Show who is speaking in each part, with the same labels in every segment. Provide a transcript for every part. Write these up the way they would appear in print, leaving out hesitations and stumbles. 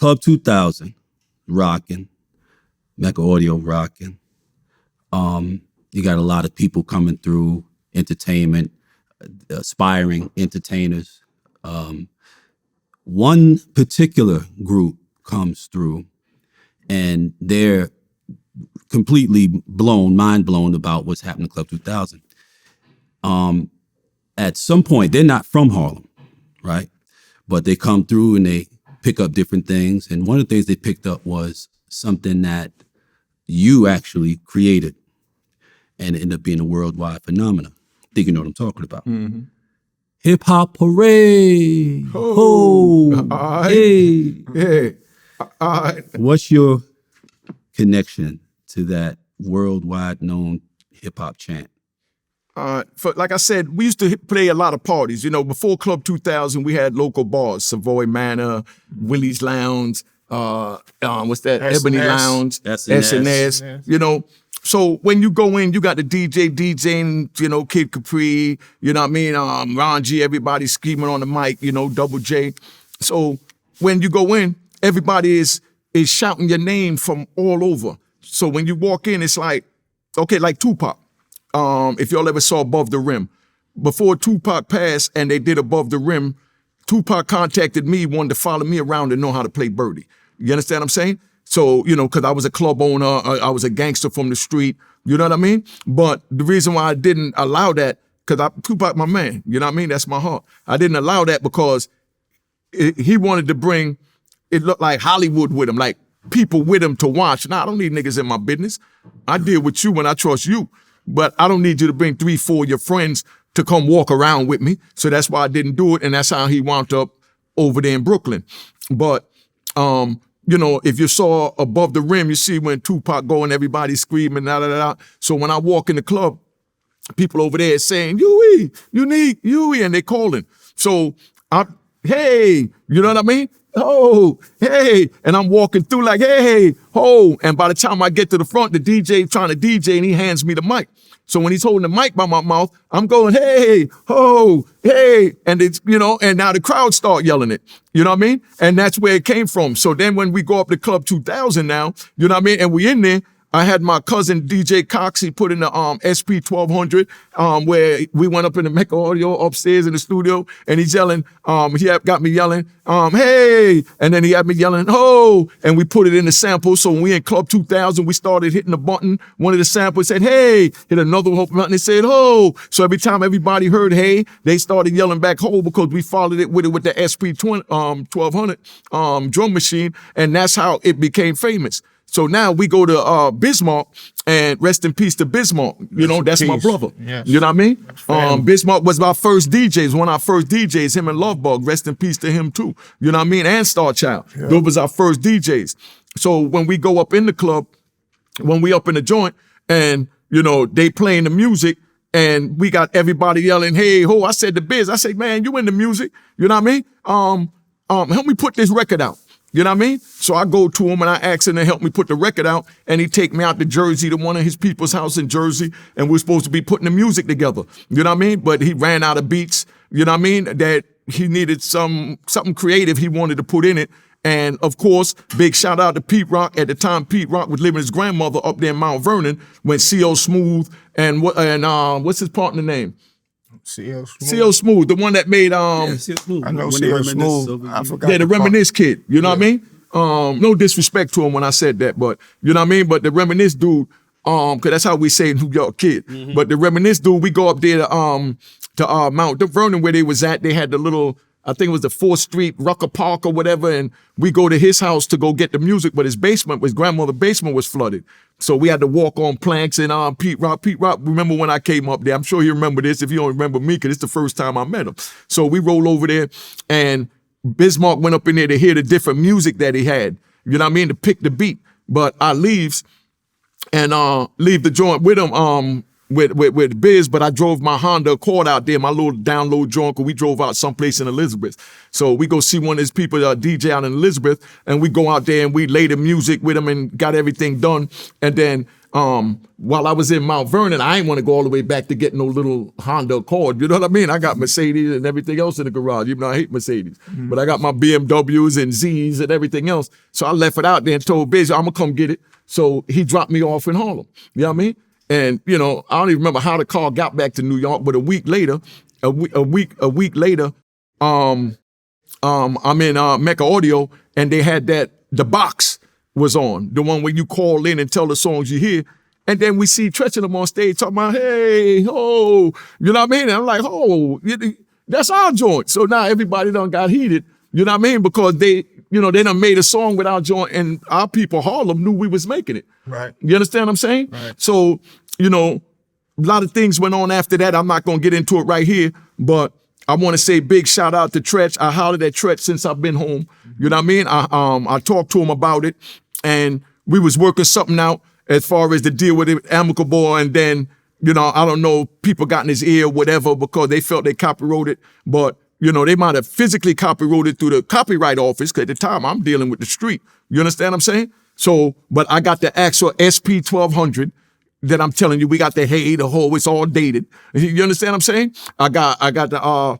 Speaker 1: Club 2000 rocking, Mecca Audio rocking. You got a lot of people coming through, entertainment, aspiring entertainers. One particular group comes through and they're completely mind blown about what's happening in Club 2000. At some point, they're not from Harlem, right? But they come through and they pick up different things. And one of the things they picked up was something that you actually created and it ended up being a worldwide phenomenon. I think you know what I'm talking about.
Speaker 2: Mm-hmm.
Speaker 1: Hip-Hop Hooray! Ho! Hey!
Speaker 2: Yeah.
Speaker 1: What's your connection to that worldwide known hip-hop chant?
Speaker 2: Like I said, we used to play a lot of parties. You know, before Club 2000, we had local bars, Savoy Manor, Willie's Lounge, what's that? Ebony Lounge, SNS. You know, so when you go in, you got the DJing, you know, Kid Capri, you know what I mean? Ron G, everybody screaming on the mic, you know, Double J. So when you go in, everybody is shouting your name from all over. So when you walk in, it's like, okay, like Tupac. If y'all ever saw Above the Rim. Before Tupac passed and they did Above the Rim, Tupac contacted me, wanted to follow me around and know how to play Birdie. You understand what I'm saying? So, you know, because I was a club owner, I was a gangster from the street, you know what I mean? But the reason why I didn't allow that, because Tupac my man, you know what I mean? That's my heart. I didn't allow that because he wanted to bring, it looked like Hollywood with him, like people with him to watch. Nah, I don't need niggas in my business. I deal with you when I trust you. But I don't need you to bring 3, 4 of your friends to come walk around with me. So that's why I didn't do it. And that's how he wound up over there in Brooklyn. But, you know, if you saw Above the Rim, you see when Tupac go and everybody screaming, da, da, da. So when I walk in the club, people over there saying, Huey, unique, Huey, and they calling. So hey, you know what I mean? Oh, hey, and I'm walking through like, hey, ho, and by the time I get to the front, the DJ trying to DJ and he hands me the mic. So when he's holding the mic by my mouth, I'm going, hey, ho, hey, and it's, you know, and now the crowd start yelling it, you know what I mean? And that's where it came from. So then when we go up to Club 2000 now, you know what I mean? And we in there, I had my cousin DJ Cox, he put in the SP 1200, where we went up in the Mecca Audio upstairs in the studio, and he's yelling, he got me yelling, hey, and then he had me yelling, ho, and we put it in the sample. So when we in Club 2000, we started hitting the button. One of the samples said, hey, hit another button and said, ho. So every time everybody heard hey, they started yelling back ho because we followed it with the SP 1200 drum machine, and that's how it became famous. So now we go to Bismarck, and rest in peace to Bismarck. You know, that's my brother. Yes. You know what I mean? Bismarck was our first DJs, one of our first DJs, him and Lovebug. Rest in peace to him too. You know what I mean? And Star Child. Yeah. Those was our first DJs. So when we go up in the club, when we up in the joint, and, you know, they playing the music, and we got everybody yelling, hey, ho. I said to Biz, I said, man, you in the music. You know what I mean? Help me put this record out. You know what I mean? So I go to him and I ask him to help me put the record out, and he take me out to Jersey to one of his people's house in Jersey, and we're supposed to be putting the music together. You know what I mean? But he ran out of beats, you know what I mean? That he needed something creative he wanted to put in it. And of course, big shout out to Pete Rock. At the time, Pete Rock was living with his grandmother up there in Mount Vernon when C.O. Smooth and what's his partner name? C.O. Smooth, the one that made
Speaker 1: C.O. Smooth.
Speaker 3: I know C.O. Smooth. I forgot.
Speaker 2: Yeah, the Reminisce kid. You know what I mean? No disrespect to him when I said that, but you know what I mean? But the Reminisce dude, cause that's how we say New York kid. Mm-hmm. But the Reminisce dude, we go up there to Mount Vernon where they was at. They had the little, I think it was the 4th Street Rucker Park or whatever, and we go to his house to go get the music, but his grandmother's basement was flooded. So we had to walk on planks, and Pete Rock, remember when I came up there? I'm sure you remember this if you don't remember me, because it's the first time I met him. So we roll over there, and Bismarck went up in there to hear the different music that he had, you know what I mean, to pick the beat. But I leave the joint with him, with Biz, but I drove my Honda Accord out there, my little download joint, because we drove out someplace in Elizabeth. So we go see one of his people, DJ out in Elizabeth, and we go out there and we lay the music with him and got everything done. And then while I was in Mount Vernon, I ain't want to go all the way back to get no little Honda Accord. You know what I mean? I got Mercedes and everything else in the garage, even though I hate Mercedes. But I got my BMWs and Zs and everything else. So I left it out there and told Biz, I'm going to come get it. So he dropped me off in Harlem. You know what I mean? And, I don't even remember how the car got back to New York, but a week later, I'm in Mecca Audio, and they had the box was on, the one where you call in and tell the songs you hear. And then we see Tretch and them on stage talking about, hey, oh, you know what I mean? And I'm like, oh, that's our joint. So now everybody done got heated, you know what I mean? Because they done made a song with our joint, and our people, Harlem, knew we was making it.
Speaker 3: Right.
Speaker 2: You understand what I'm saying?
Speaker 3: Right.
Speaker 2: So, a lot of things went on after that. I'm not going to get into it right here, but I want to say big shout out to Tretch. I hollered at Tretch since I've been home. You know what I mean? I talked to him about it, and we was working something out as far as the deal with it, amicable, and then, I don't know, people got in his ear, whatever, because they felt they copyrighted, but, they might have physically copyrighted through the copyright office, because at the time I'm dealing with the street. You understand what I'm saying? So, but I got the actual SP 1200 that I'm telling you, we got the hey, the ho, it's all dated. You understand what I'm saying? I got the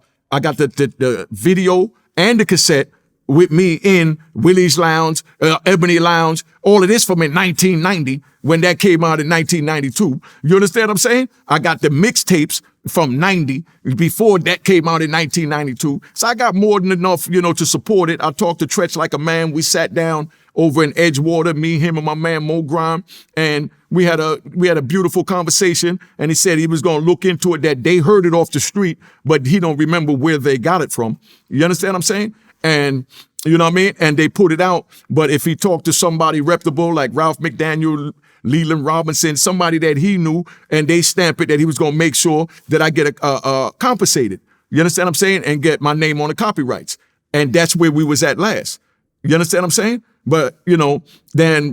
Speaker 2: video and the cassette with me in Willie's Lounge, Ebony Lounge, all of this from in 1990 when that came out in 1992. You understand what I'm saying? I got the mixtapes from 90 before that came out in 1992. So I got more than enough, to support it. I talked to Tretch like a man. We sat down over in Edgewater, me, him, and my man Mo Grime, and we had a beautiful conversation. And he said he was going to look into it, that they heard it off the street, but he don't remember where they got it from. You understand what I'm saying? And you know what I mean? And they put it out. But if he talked to somebody reputable like Ralph McDaniel, Leland Robinson, somebody that he knew, and they stamp it, that he was going to make sure that I get compensated. You understand what I'm saying? And get my name on the copyrights. And that's where we was at last. You understand what I'm saying? But, then,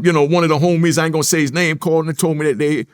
Speaker 2: one of the homies, I ain't going to say his name, called and told me that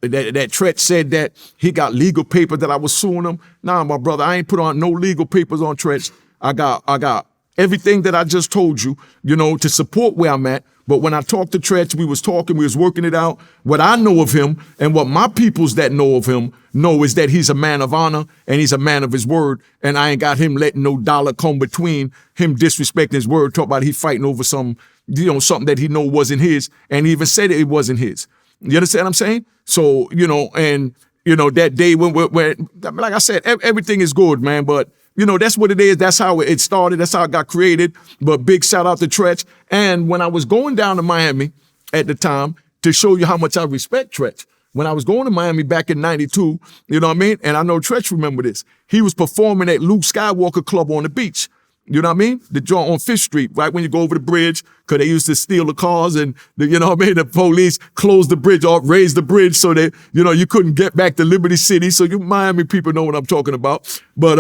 Speaker 2: that Tretch said that he got legal paper that I was suing him. Nah, my brother, I ain't put on no legal papers on Tretch. I got everything that I just told you, to support where I'm at. But when I talked to Tretch, we was working it out. What I know of him and what my peoples that know of him know is that he's a man of honor and he's a man of his word. And I ain't got him letting no dollar come between him disrespecting his word, talk about he fighting over something that he know wasn't his. And he even said it wasn't his. You understand what I'm saying? So, that day when like I said, everything is good, man. But that's what it is. That's how it started. That's how it got created. But big shout out to Tretch. And when I was going down to Miami at the time, to show you how much I respect Tretch, when I was going to Miami back in 92, you know what I mean? And I know Tretch remember this. He was performing at Luke Skywalker Club on the beach. You know what I mean? The joint on 5th Street, right when you go over the bridge, because they used to steal the cars and, the police closed the bridge off, raised the bridge so that, you couldn't get back to Liberty City. So you Miami people know what I'm talking about. But,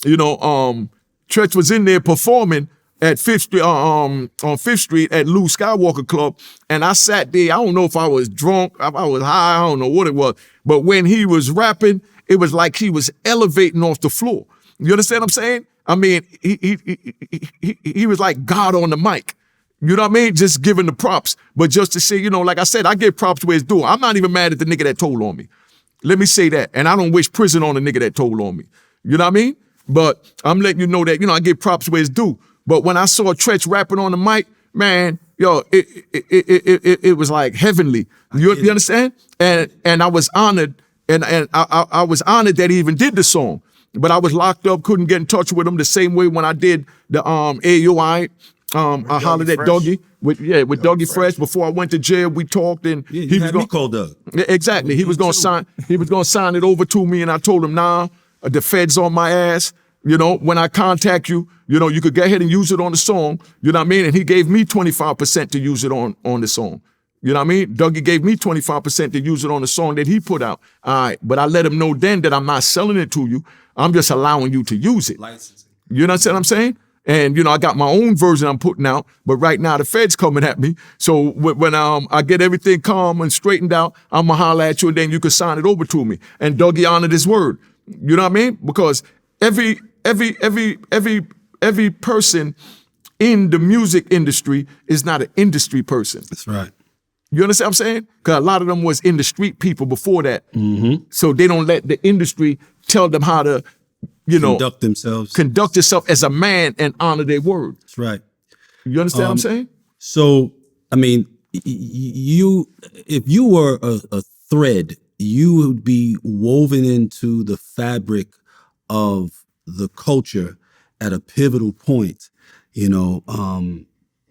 Speaker 2: Tretch was in there performing at 5th Street, on 5th Street at Lou Skywalker Club. And I sat there. I don't know if I was drunk, if I was high, I don't know what it was. But when he was rapping, it was like he was elevating off the floor. You understand what I'm saying? I mean, he was like God on the mic. You know what I mean? Just giving the props. But just to say, like I said, I give props where it's due. I'm not even mad at the nigga that told on me. Let me say that. And I don't wish prison on the nigga that told on me. You know what I mean? But I'm letting you know that, I give props where it's due. But when I saw Tretch rapping on the mic, man, it was like heavenly. You understand? And I was honored. And I was honored that he even did the song. But I was locked up, couldn't get in touch with him the same way when I did the I-Ight. I hollered at Dougie with Dougie Fresh. Before I went to jail, we talked, and
Speaker 1: he was going to call Doug.
Speaker 2: Exactly. He was going to sign it over to me, and I told him, nah, the Fed's on my ass. When I contact you, you could go ahead and use it on the song. You know what I mean? And he gave me 25% to use it on the song. You know what I mean? Dougie gave me 25% to use it on the song that he put out. All right. But I let him know then that I'm not selling it to you. I'm just allowing you to use it.
Speaker 1: Licensing.
Speaker 2: You know what I'm saying? And, I got my own version I'm putting out. But right now, the Fed's coming at me. So when I get everything calm and straightened out, I'm going to holler at you, and then you can sign it over to me. And Dougie honored his word. You know what I mean? Because every person in the music industry is not an industry person.
Speaker 1: That's right.
Speaker 2: You understand what I'm saying? Because a lot of them was in the street people before that.
Speaker 1: Mm-hmm.
Speaker 2: So they don't let the industry tell them how to, conduct yourself as a man and honor their word.
Speaker 1: That's right.
Speaker 2: You understand what I'm saying?
Speaker 1: So, I mean, if you were a thread, you would be woven into the fabric of the culture at a pivotal point,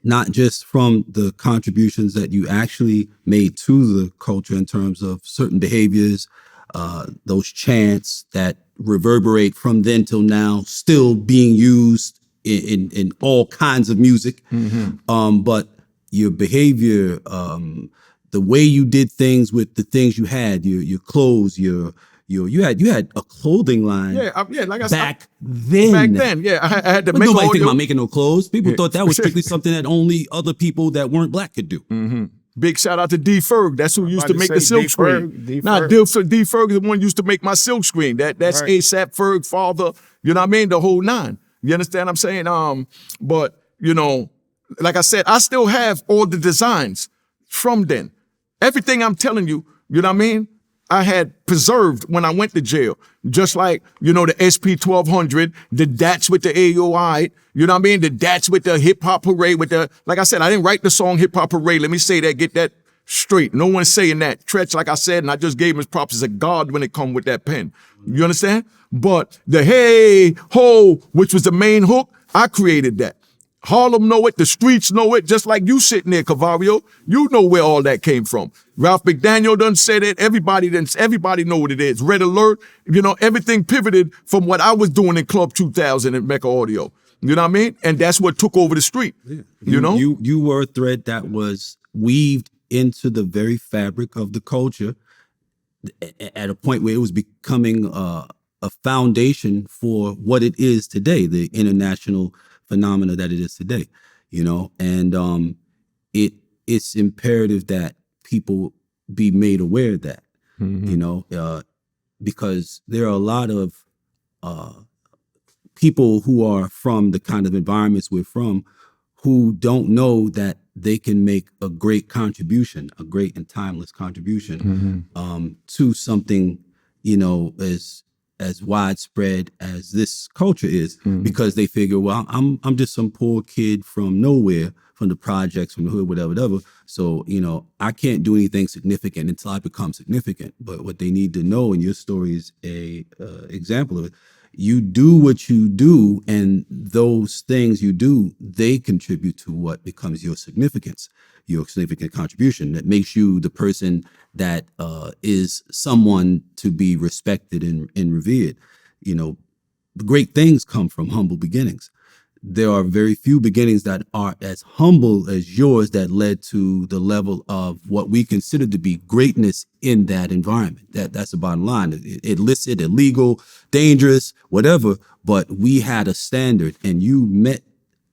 Speaker 1: not just from the contributions that you actually made to the culture in terms of certain behaviors, those chants that reverberate from then till now, still being used in all kinds of music, but your behavior, the way you did things with the things you had, your clothes, you had a clothing line.
Speaker 2: Like I said,
Speaker 1: back then.
Speaker 2: Yeah, I had to
Speaker 1: But
Speaker 2: make
Speaker 1: nobody
Speaker 2: audio.
Speaker 1: think about making no clothes. People thought that was strictly something that only other people that weren't black could do.
Speaker 2: Big shout out to D Ferg. That's who used to make the silk screen. D Ferg is the one who used to make my silk screen. That's
Speaker 3: Right.
Speaker 2: ASAP Ferg, father. You know what I mean? The whole nine. You understand what I'm saying? But like I said, I still have all the designs from then. Everything I'm telling you, you know what I mean? I had preserved when I went to jail. Just like, the SP 1200, the Dats with the AOI, you know what I mean? The Dats with the Hip Hop Hooray, like I said, I didn't write the song Hip Hop Hooray. Let me say that, get that straight. No one's saying that. Tretch, like I said, and I just gave him his props as a god when it come with that pen. You understand? But the hey, ho, which was the main hook, I created that. Harlem know it, the streets know it, just like you sitting there, Cavario. You know where all that came from. Ralph McDaniel done said it, everybody know what it is. Red Alert, everything pivoted from what I was doing in Club 2000 at Mecca Audio. You know what I mean? And that's what took over the street. Yeah.
Speaker 1: You were a thread that was weaved into the very fabric of the culture at a point where it was becoming a foundation for what it is today, the international phenomena that it is today, and it's imperative that people be made aware of that, because there are a lot of people who are from the kind of environments we're from who don't know that they can make a great contribution, a great and timeless contribution to something, as widespread as this culture is, because they figure, well, I'm just some poor kid from nowhere, from the projects, from the hood, whatever. So, I can't do anything significant until I become significant. But what they need to know, and your story is a example of it, you do what you do, and those things you do, they contribute to what becomes your significance, your significant contribution that makes you the person that is someone to be respected and revered. Great things come from humble beginnings. There are very few beginnings that are as humble as yours that led to the level of what we consider to be greatness in that environment. That's the bottom line. Illicit, illegal, dangerous, whatever, but we had a standard, and you met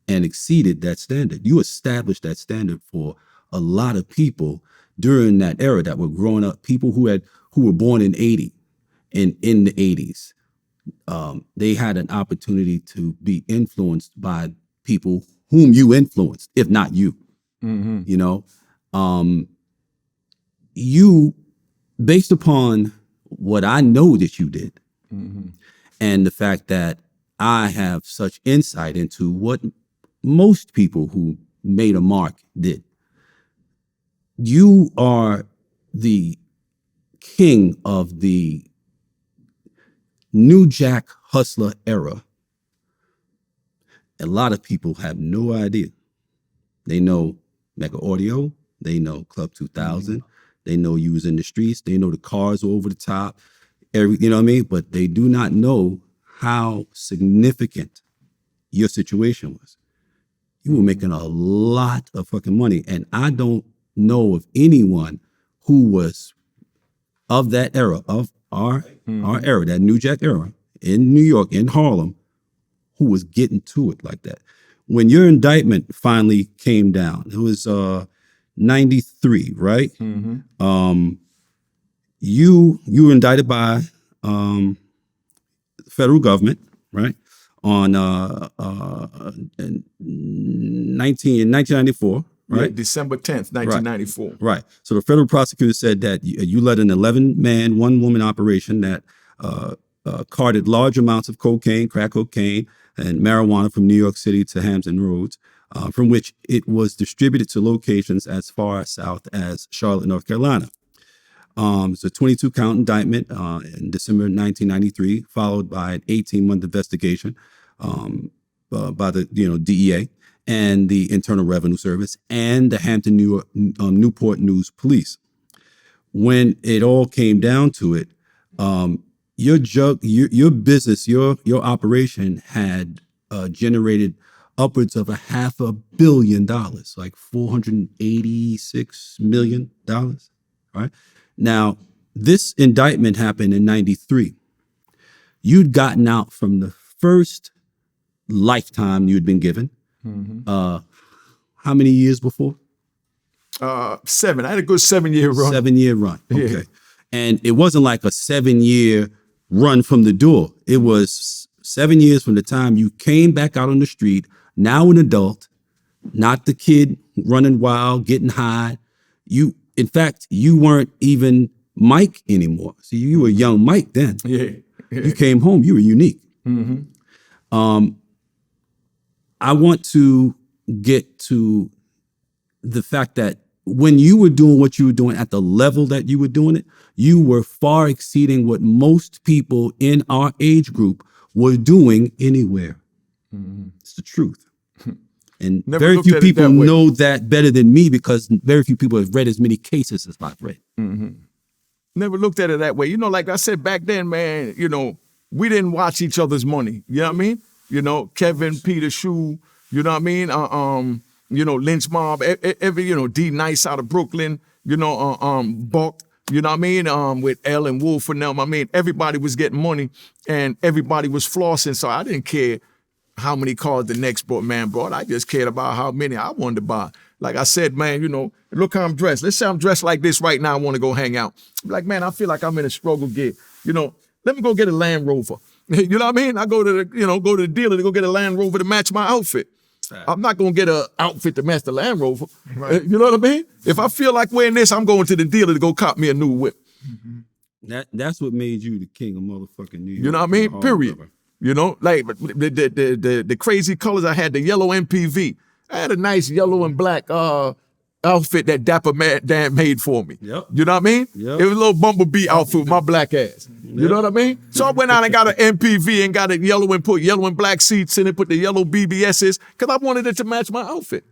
Speaker 1: and exceeded that standard. You established that standard for a lot of people during that era that were growing up, people who were born in 80 and in the 80s. They had an opportunity to be influenced by people whom you influenced, if not you. You, based upon what I know that you did, and the fact that I have such insight into what most people who made a mark did, you are the king of the New Jack Hustler era. A lot of people have no idea. They know Mecca Audio, they know Club 2000, they know you was in the streets, they know the cars were over the top, you know what I mean? But they do not know how significant your situation was. You were making a lot of fucking money, and I don't know of anyone who was of that era, of our era, that New Jack era in New York, in Harlem, who was getting to it like that. When your indictment finally came down, it was 93, right? You were indicted by the federal government, right? On in 1994, right?
Speaker 2: Yeah, December 10th, 1994.
Speaker 1: Right. So the federal prosecutor said that you led an 11-man, one-woman operation that carted large amounts of cocaine, crack cocaine, and marijuana from New York City to Hampton Roads, from which it was distributed to locations as far south as Charlotte, North Carolina. It's a 22-count indictment in December 1993, followed by an 18-month investigation by the DEA and the Internal Revenue Service and the Hampton Newport News Police. When it all came down to it, your business, your operation had generated upwards of $500 million, like $486 million, right? Now, this indictment happened in 93. You'd gotten out from the first lifetime you'd been given. How many years before?
Speaker 2: 7. I had a good 7-year run.
Speaker 1: 7-year run. Okay.
Speaker 2: Yeah.
Speaker 1: And it wasn't like a 7-year run from the door. It was 7 years from the time you came back out on the street, now an adult, not the kid running wild, getting high. In fact, you weren't even Mike anymore. See, you were young Mike then.
Speaker 2: Yeah.
Speaker 1: You came home, you were unique. I want to get to the fact that when you were doing what you were doing at the level that you were doing it, you were far exceeding what most people in our age group were doing anywhere. It's the truth. And very few people know that better than me because very few people have read as many cases as I've read.
Speaker 2: Never looked at it that way. Like I said back then, man, we didn't watch each other's money. You know what I mean? Kevin, Peter, Shoe, you know what I mean? Lynch Mob, every, D Nice out of Brooklyn, Buck, you know what I mean? With L and Wolf and them. I mean, everybody was getting money and everybody was flossing. So I didn't care how many cars the next man brought. I just cared about how many I wanted to buy. Like I said, man, look how I'm dressed. Let's say I'm dressed like this right now. I want to go hang out. Like, man, I feel like I'm in a struggle gig. Let me go get a Land Rover. You know what I mean? I go to the dealer to go get a Land Rover to match my outfit. I'm not going to get an outfit to match the Land Rover. Right. You know what I mean? If I feel like wearing this, I'm going to the dealer to go cop me a new whip.
Speaker 1: That's what made you the king of motherfucking New York.
Speaker 2: You know what I mean? Period. Like the crazy colors I had, the yellow MPV. I had a nice yellow and black outfit that Dapper Dan made for me.
Speaker 1: Yep.
Speaker 2: You know what I mean? Yep. It was a little bumblebee outfit with my black ass. Yep. You know what I mean? So I went out and got an MPV and got it yellow and put yellow and black seats in it, put the yellow BBSs, because I wanted it to match my outfit.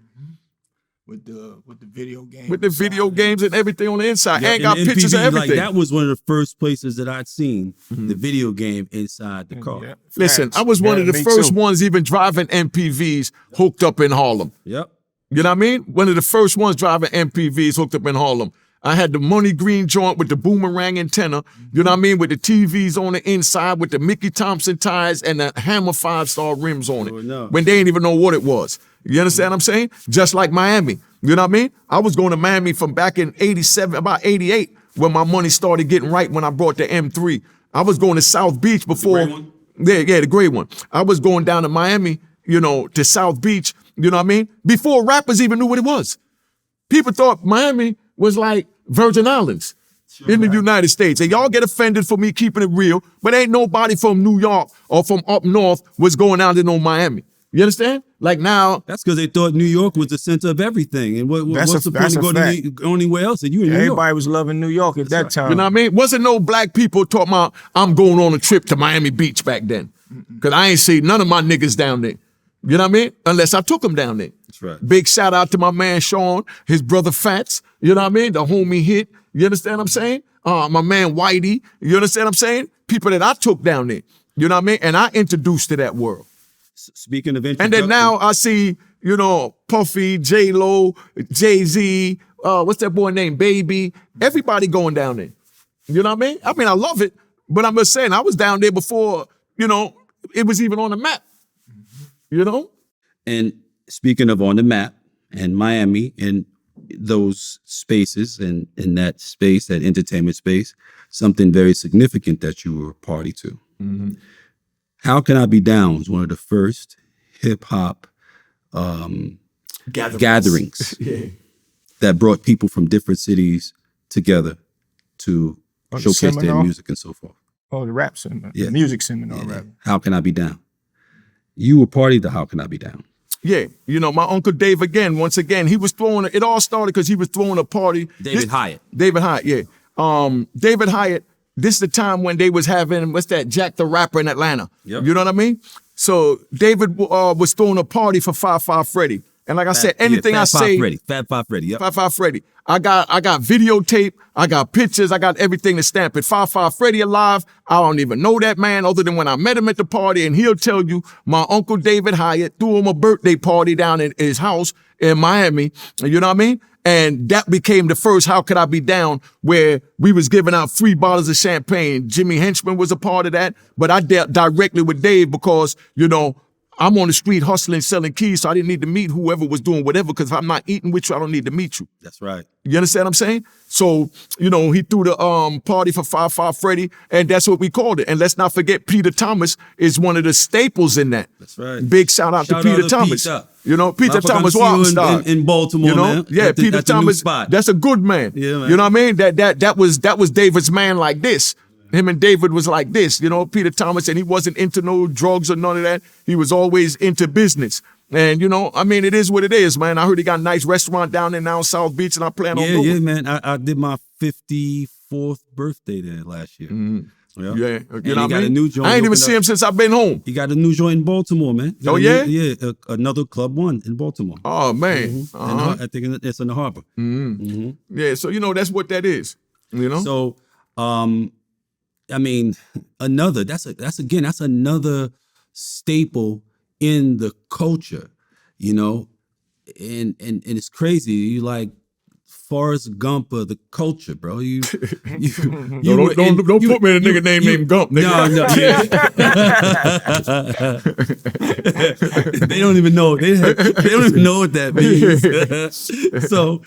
Speaker 3: With the video games.
Speaker 2: With the video games and everything on the inside.
Speaker 1: Yeah,
Speaker 2: and got
Speaker 1: MPV,
Speaker 2: pictures of everything.
Speaker 1: Like, that was one of the first places that I'd seen the video game inside the car.
Speaker 3: Yeah.
Speaker 2: Listen, I was one of the first ones even driving MPVs hooked up in Harlem.
Speaker 1: Yep.
Speaker 2: You know what I mean? One of the first ones driving MPVs hooked up in Harlem. I had the money green joint with the boomerang antenna, you know what I mean? With the TVs on the inside, with the Mickey Thompson tires and the Hammer 5-star rims on it. When they didn't even know what it was. You understand what I'm saying? Just like Miami. You know what I mean? I was going to Miami from back in 87, about 88, when my money started getting right when I brought the M3. I was going to South Beach before.
Speaker 1: The gray one?
Speaker 2: Yeah, the gray one. I was going down to Miami, to South Beach, you know what I mean? Before rappers even knew what it was. People thought Miami was like Virgin Islands in the United States. And y'all get offended for me keeping it real, but ain't nobody from New York or from up north was going out to know Miami. You understand? Like now.
Speaker 1: That's because they thought New York was the center of everything. And what's the point of going to anywhere else? And you in New York.
Speaker 3: Everybody was loving New York at that time.
Speaker 2: You know what I mean? Wasn't no black people talking about, I'm going on a trip to Miami Beach back then. Because I ain't seen none of my niggas down there. You know what I mean? Unless I took them down there.
Speaker 1: That's right.
Speaker 2: Big shout out to my man Sean, his brother Fats. You know what I mean? The homie Hit. You understand what I'm saying? My man Whitey. You understand what I'm saying? People that I took down there. You know what I mean? And I introduced to that world.
Speaker 1: Speaking of
Speaker 2: and then now I see, Puffy, J-Lo, Jay-Z, what's that boy named? Baby. Everybody going down there. You know what I mean? I love it. But I'm just saying, I was down there before, it was even on the map.
Speaker 1: And speaking of on the map and Miami and those spaces and in that space, that entertainment space, something very significant that you were a party to.
Speaker 2: Mm-hmm.
Speaker 1: How Can I Be Down was one of the first hip hop gatherings that brought people from different cities together to showcase their music and so forth.
Speaker 3: Oh, the rap seminar, the music seminar, rather.
Speaker 1: How Can I Be Down? You were party to How Can I Be Down?
Speaker 2: Yeah, you know, my Uncle Dave once again, he was throwing, it all started because he was throwing a party.
Speaker 1: David Hyatt,
Speaker 2: yeah. David Hyatt, this is the time when they was having, what's that, Jack the Rapper in Atlanta. Yep. You know what I mean? So David was throwing a party for 5-5 Freddy. And like I said, anything I say,
Speaker 1: Fat Five Freddy, yep.
Speaker 2: 5-5 Freddy. I got videotape, I got pictures, I got everything to stamp it. 5-5 Freddy alive. I don't even know that man other than when I met him at the party, and he'll tell you my Uncle David Hyatt threw him a birthday party down in his house in Miami. You know what I mean? And that became the first How Could I Be Down, where we was giving out 3 bottles of champagne. Jimmy Henchman was a part of that, but I dealt directly with Dave because, you know, I'm on the street hustling, selling keys, so I didn't need to meet whoever was doing whatever, because if I'm not eating with you, I don't need to meet you.
Speaker 1: That's right.
Speaker 2: You understand what I'm saying? So, you know, he threw the party for 5-5 Freddy, and that's what we called it. And let's not forget, Peter Thomas is one of the staples in that.
Speaker 1: That's right.
Speaker 2: Big shout out to Peter Thomas. You know, Peter Thomas
Speaker 1: in Baltimore,
Speaker 2: you know?
Speaker 1: Man.
Speaker 2: Yeah, Peter Thomas. That's a good man.
Speaker 1: Yeah, man.
Speaker 2: You know what I mean? That was David's man like this. Him and David was like this, you know, Peter Thomas, and he wasn't into no drugs or none of that. He was always into business. And, you know, I mean, it is what it is, man. I heard he got a nice restaurant down there now in South Beach, and I plan on going.
Speaker 1: Yeah, man. I did my 54th birthday there last year.
Speaker 2: Mm-hmm.
Speaker 1: Yeah.
Speaker 2: You know what I mean?
Speaker 1: A new joint.
Speaker 2: I ain't even seen him since I've been home.
Speaker 1: He got a new joint in Baltimore, man.
Speaker 2: Oh, yeah?
Speaker 1: Another Club One in Baltimore.
Speaker 2: Oh, man.
Speaker 1: Mm-hmm.
Speaker 2: Uh-huh.
Speaker 1: I think it's in the harbor.
Speaker 2: Mm-hmm. Mm-hmm. Yeah, so, you know, that's what that is, you know?
Speaker 1: So, I mean, that's another staple in the culture, you know, and it's crazy. You like Forrest Gump of the culture, bro. Don't put
Speaker 2: me in a nigga named Gump, nigga.
Speaker 1: No, they don't even know. They don't even know what that means. So,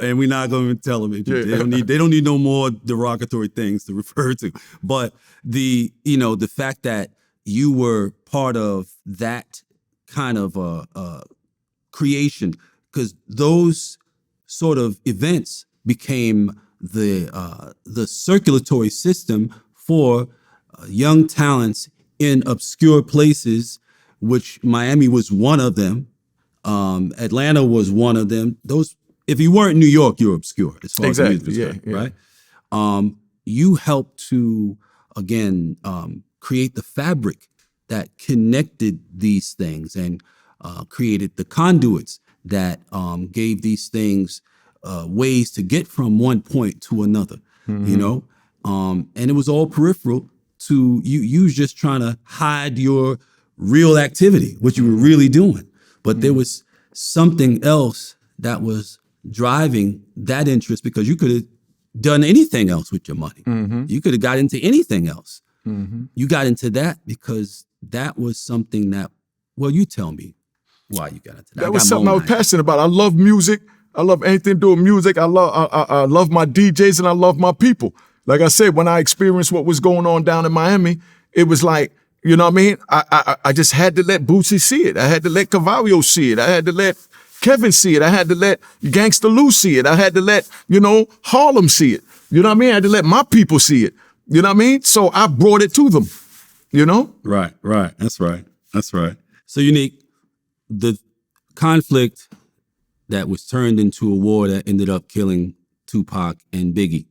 Speaker 1: and we're not going to tell them. They don't need no more derogatory things to refer to. But the fact that you were part of that kind of creation, because those sort of events became the circulatory system for young talents in obscure places, which Miami was one of them. Atlanta was one of them. Those, if you weren't New York, you're obscure as far as music is concerned, right? You helped to, again, create the fabric that connected these things and created the conduits that gave these things ways to get from one point to another, you know? And it was all peripheral to you was just trying to hide your real activity, what you were really doing. But there was something else that was driving that interest, because you could have done anything else with your money. You could have got into anything else. You got into that because that was something that, well, you tell me why you got into that.
Speaker 2: That was something I was passionate about. I love music. I love anything to do with music. I love my DJs, and I love my people. Like I said, when I experienced what was going on down in Miami, it was like, you know what I mean? I just had to let Bootsie see it. I had to let Cavallo see it. I had to let Kevin see it. I had to let Gangsta Lou see it. I had to let, you know, Harlem see it. You know what I mean? I had to let my people see it. You know what I mean? So I brought it to them, you know?
Speaker 1: Right. That's right. So Unique, the conflict that was turned into a war that ended up killing Tupac and Biggie.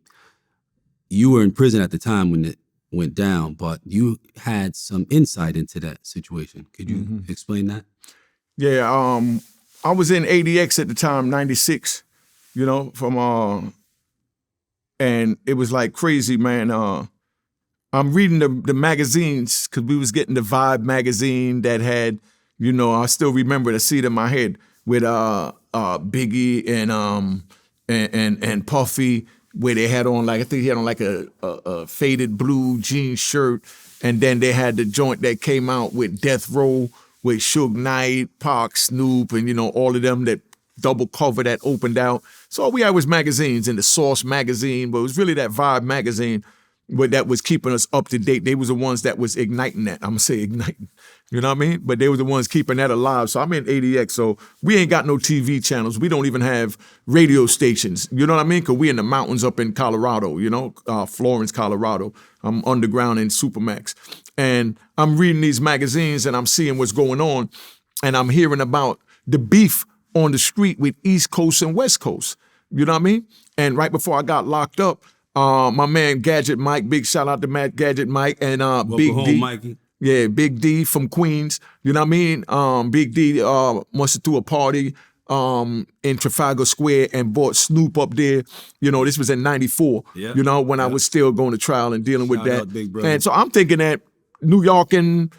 Speaker 1: You were in prison at the time when it went down, but you had some insight into that situation. Could you explain that?
Speaker 2: Yeah, I was in ADX at the time, 96, you know, from, and it was like crazy, man. I'm reading the magazines, because we was getting the Vibe magazine that had, you know, I still remember it, I see it in my head, with Biggie and Puffy, where they had on, like, I think he had on like a faded blue jean shirt, and then they had the joint that came out with Death Row with Suge Knight, Pac, Snoop, and, you know, all of them, that double cover that opened out. So all we had was magazines, and the Source magazine, but it was really that Vibe magazine. but that was keeping us up to date. They was the ones that was igniting that. I'm gonna say igniting. You know what I mean? But they were the ones keeping that alive. So I'm in ADX. So we ain't got no TV channels. We don't even have radio stations. You know what I mean? Because we in the mountains up in Colorado, Florence, Colorado. I'm underground in Supermax. And I'm reading these magazines and I'm seeing what's going on. And I'm hearing about the beef on the street with East Coast and West Coast. You know what I mean? And right before I got locked up, my man Gadget Mike, big shout out to Matt Gadget Mike and Big D.
Speaker 1: Mikey.
Speaker 2: Yeah, Big D from Queens. You know what I mean? Big D must have threw a party in Trafalgar Square and brought Snoop up there. This was in 94, when I was still going to trial and dealing with
Speaker 1: Shout
Speaker 2: that.
Speaker 1: out, big brother.
Speaker 2: And so I'm thinking that New York and,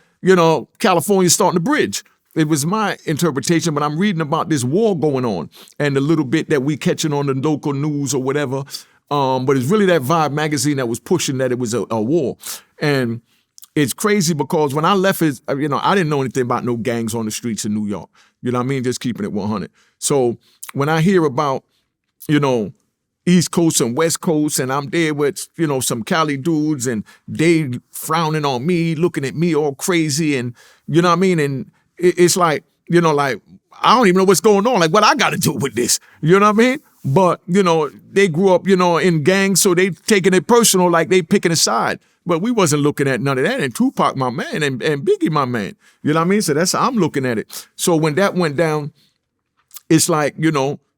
Speaker 2: California starting to bridge. It was my interpretation, but I'm reading about this war going on and the little bit that we catching on the local news or whatever. But it's really that Vibe magazine that was pushing that it was a war. And it's crazy because when I left it, I didn't know anything about no gangs on the streets in New York. You know what I mean? Just keeping it 100. So when I hear about, East Coast and West Coast, and I'm there with, some Cali dudes and they frowning on me, looking at me all crazy and, you know what I mean? And it's like, like, I don't even know what's going on. Like, what I got to do with this? You know what I mean? But, they grew up, in gangs, so they taking it personal, like they picking a side. But we wasn't looking at none of that. And Tupac, my man, and Biggie, my man. You know what I mean? So that's how I'm looking at it. So when that went down, it's like,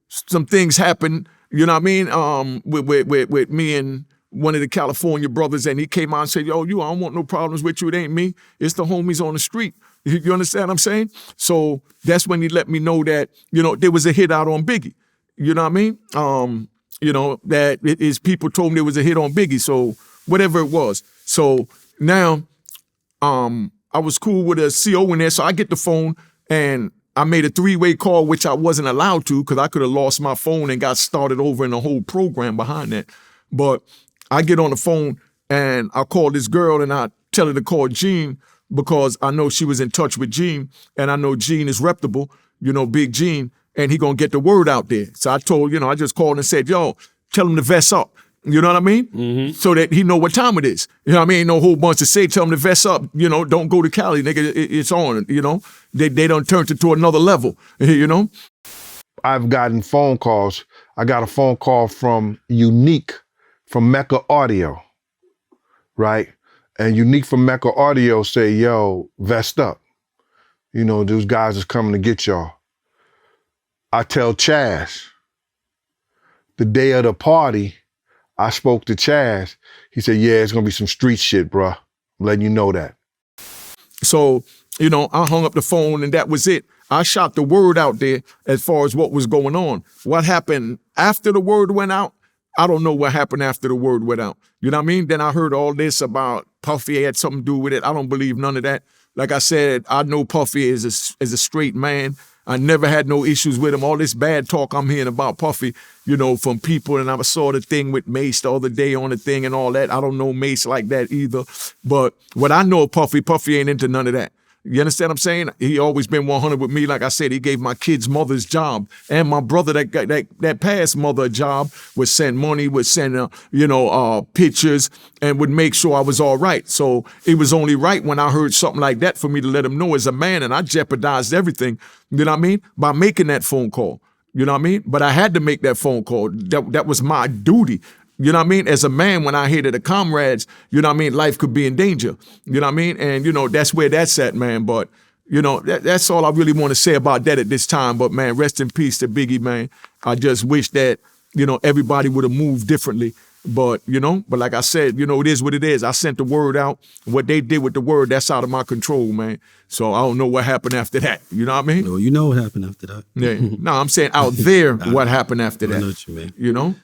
Speaker 2: some things happened, you know what I mean? With me and one of the California brothers, and he came out and said, yo, I don't want no problems with you. It ain't me. It's the homies on the street. You understand what I'm saying? So that's when he let me know that, there was a hit out on Biggie. You know what I mean? That his people told me there was a hit on Biggie. So whatever it was. So now I was cool with a CO in there. So I get the phone and I made a 3-way call, which I wasn't allowed to because I could have lost my phone and got started over in the whole program behind that. But I get on the phone and I call this girl and I tell her to call Gene because I know she was in touch with Gene and I know Gene is reputable, Big Gene, and he gonna get the word out there. So I told, I just called and said, yo, tell him to vest up. You know what I mean? Mm-hmm. So that he know what time it is. You know what I mean? Ain't no whole bunch to say, tell him to vest up. Don't go to Cali, nigga. It's on, They done turned it to another level,
Speaker 4: I've gotten phone calls. I got a phone call from Unique from Mecca Audio, right? And Unique from Mecca Audio say, yo, vest up. Those guys is coming to get y'all. I tell Chaz, the day of the party, I spoke to Chaz. He said, yeah, it's going to be some street shit, bruh. I'm letting you know that.
Speaker 2: So, I hung up the phone and that was it. I shot the word out there as far as what was going on. What happened after the word went out, I don't know what happened after the word went out. You know what I mean? Then I heard all this about Puffy had something to do with it. I don't believe none of that. Like I said, I know Puffy is a straight man. I never had no issues with him. All this bad talk I'm hearing about Puffy, from people, and I saw the thing with Mace the other day on the thing and all that. I don't know Mace like that either. But what I know of Puffy ain't into none of that. You understand what I'm saying? He always been 100 with me. Like I said, he gave my kid's mother's job and my brother that past mother a job, would send money, would send, pictures and would make sure I was all right. So it was only right when I heard something like that for me to let him know as a man, and I jeopardized everything, you know what I mean? By making that phone call, you know what I mean? But I had to make that phone call. That was my duty. You know what I mean? As a man, when I hear that the comrades, you know what I mean, life could be in danger. You know what I mean? And, that's where that's at, man. But, that's all I really want to say about that at this time. But, man, rest in peace to Biggie, man. I just wish that, everybody would have moved differently. But, but like I said, it is what it is. I sent the word out. What they did with the word, that's out of my control, man. So I don't know what happened after that. You know what I mean?
Speaker 1: No, you know what happened after that.
Speaker 2: Yeah. No, I'm saying out there what happened after that.
Speaker 1: I know what you mean.